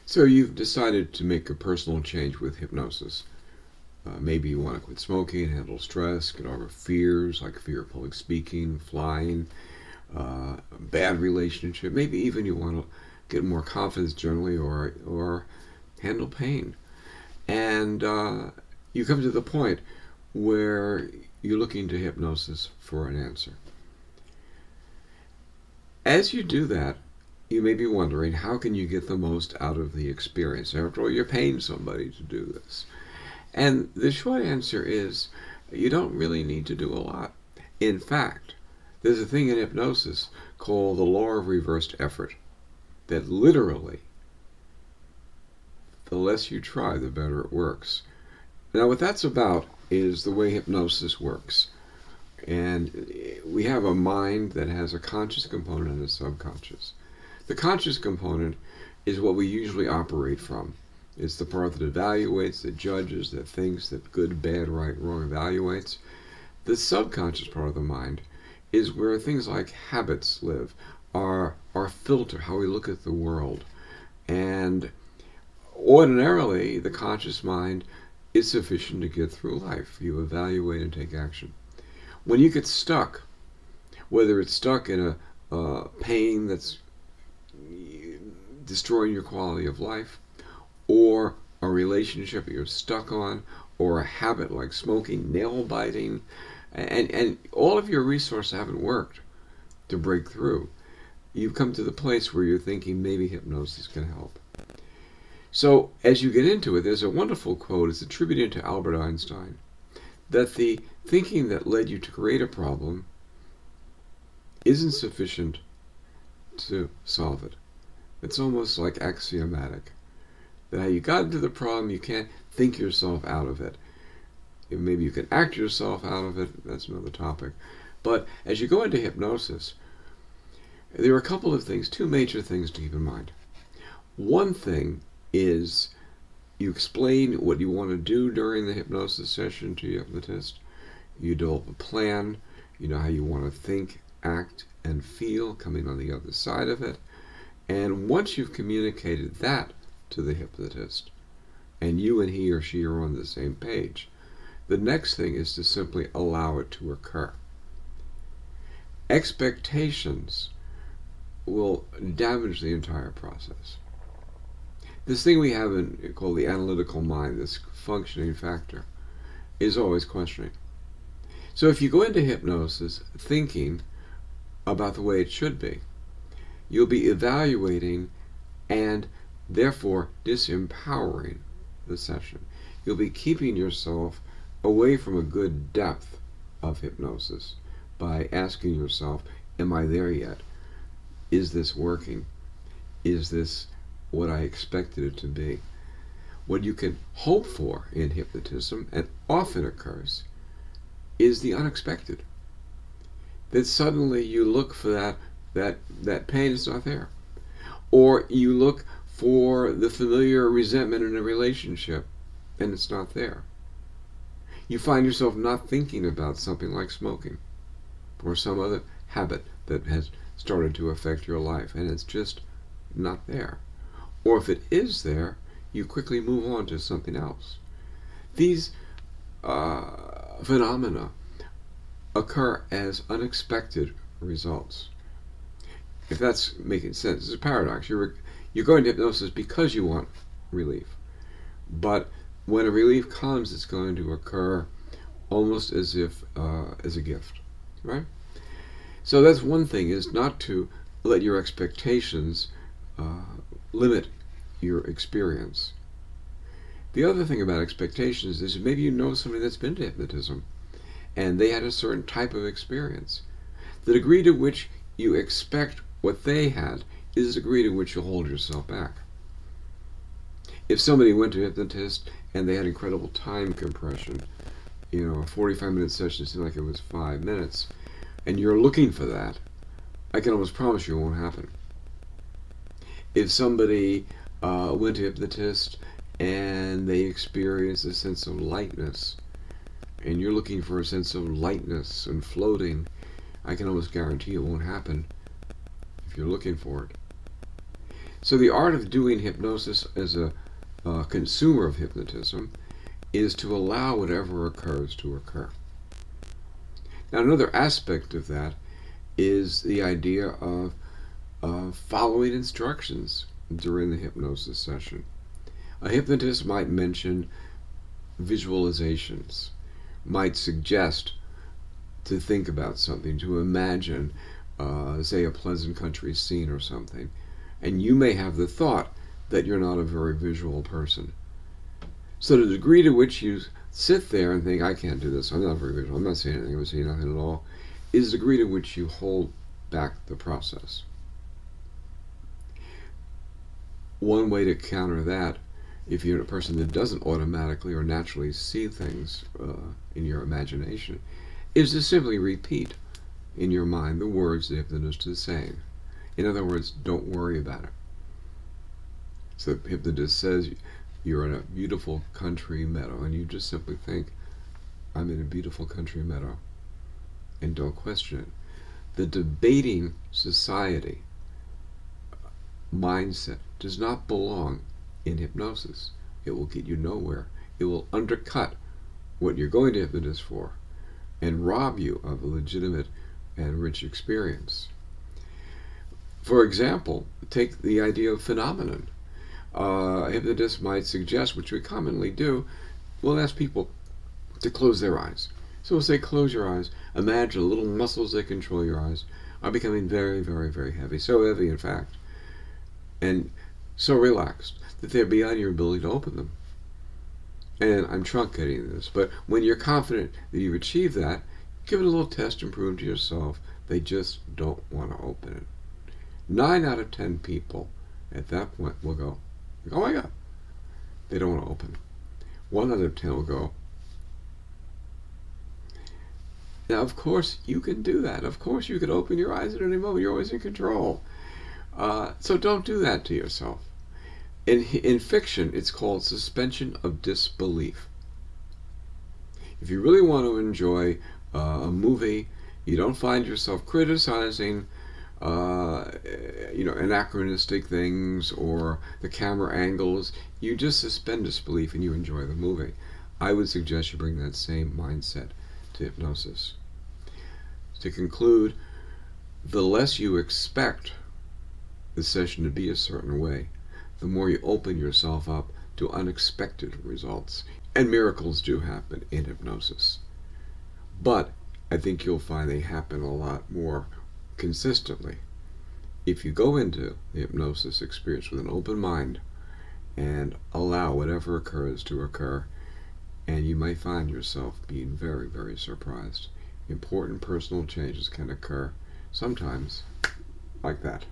So you've decided to make a personal change with hypnosis. Maybe you want to quit smoking, handle stress, get over fears like fear of public speaking, flying, a bad relationship. Maybe even you want to get more confidence generally, or handle pain. And you come to the point where you're looking to hypnosis for an answer. As you do that, you may be wondering, how can you get the most out of the experience? After all, you're paying somebody to do this. And the short answer is, you don't really need to do a lot. In fact, there's a thing in hypnosis called the law of reversed effort, that literally, the less you try, the better it works. Now, what that's about is the way hypnosis works. And we have a mind that has a conscious component and a subconscious. The conscious component is what we usually operate from. It's the part that evaluates, that judges, that thinks, that good, bad, right, wrong evaluates. The subconscious part of the mind is where things like habits live, our filter, how we look at the world. And ordinarily, the conscious mind is sufficient to get through life. You evaluate and take action. When you get stuck, whether it's stuck in a pain that's destroying your quality of life, or a relationship you're stuck on, or a habit like smoking, nail biting, and all of your resources haven't worked to break through, you've come to the place where you're thinking maybe hypnosis can help. So as you get into it, there's a wonderful quote. It's attributed to Albert Einstein, that the thinking that led you to create a problem isn't sufficient to solve it. It's almost like axiomatic. That how you got into the problem, you can't think yourself out of it. Maybe you can act yourself out of it. That's another topic. But as you go into hypnosis, there are a couple of things, two major things to keep in mind. One thing is, you explain what you want to do during the hypnosis session to your hypnotist. You develop a plan. You know how you want to think, act, and feel coming on the other side of it. And once you've communicated that to the hypnotist, and you and he or she are on the same page, the next thing is to simply allow it to occur. Expectations will damage the entire process. This thing we have called the analytical mind, this functioning factor, is always questioning. So if you go into hypnosis thinking about the way it should be, you'll be evaluating and therefore disempowering the session. You'll be keeping yourself away from a good depth of hypnosis by asking yourself, am I there yet? Is this working? Is this what I expected it to be? What you can hope for in hypnotism, and often occurs, is the unexpected. That suddenly you look for that pain is not there. Or you look for the familiar resentment in a relationship, and it's not there. You find yourself not thinking about something like smoking, or some other habit that has started to affect your life, and it's just not there. Or if it is there, you quickly move on to something else. These phenomena occur as unexpected results. If that's making sense, it's a paradox. You're going to hypnosis because you want relief. But when a relief comes, it's going to occur almost as if as a gift, right? So that's one thing, is not to let your expectations limit your experience. The other thing about expectations is maybe you know somebody that's been to hypnotism and they had a certain type of experience. The degree to which you expect what they had is the degree to which you'll hold yourself back. If somebody went to a hypnotist and they had incredible time compression, a 45-minute session seemed like it was 5 minutes, and you're looking for that, I can almost promise you it won't happen. If somebody went to a hypnotist and they experienced a sense of lightness, and you're looking for a sense of lightness and floating, I can almost guarantee it won't happen if you're looking for it. So the art of doing hypnosis as a consumer of hypnotism is to allow whatever occurs to occur. Now, another aspect of that is the idea of following instructions during the hypnosis session. A hypnotist might mention visualizations, might suggest to think about something, to imagine, say, a pleasant country scene or something. And you may have the thought that you're not a very visual person. So the degree to which you sit there and think, I can't do this, I'm not very visual, I'm not seeing anything, I'm seeing nothing at all, is the degree to which you hold back the process. One way to counter that, if you're a person that doesn't automatically or naturally see things in your imagination, is to simply repeat in your mind the words the hypnotist is saying. In other words, don't worry about it. So the hypnotist says you're in a beautiful country meadow, and you just simply think, I'm in a beautiful country meadow, and don't question it. The debating society mindset does not belong in hypnosis. It will get you nowhere. It will undercut what you're going to hypnotist for and rob you of a legitimate and rich experience. For example, take the idea of phenomenon. A hypnotist might suggest, which we commonly do, we'll ask people to close their eyes. So we'll say, close your eyes. Imagine the little muscles that control your eyes are becoming very, very, very heavy. So heavy, in fact, and so relaxed that they're beyond your ability to open them. And I'm truncating this, but when you're confident that you've achieved that, give it a little test and prove to yourself they just don't want to open it. 9 out of 10 people at that point will go, oh my God, they don't want to open. 1 out of 10 will go. Now, of course, you can do that. Of course, you can open your eyes at any moment. You're always in control. So don't do that to yourself. In fiction, it's called suspension of disbelief. If you really want to enjoy a movie, you don't find yourself criticizing anachronistic things or the camera angles. You just suspend disbelief and you enjoy the movie. I would suggest you bring that same mindset to hypnosis. To conclude, the less you expect the session to be a certain way, the more you open yourself up to unexpected results. And miracles do happen in hypnosis. But I think you'll find they happen a lot more consistently if you go into the hypnosis experience with an open mind and allow whatever occurs to occur, and you may find yourself being very, very surprised. Important personal changes can occur, sometimes like that.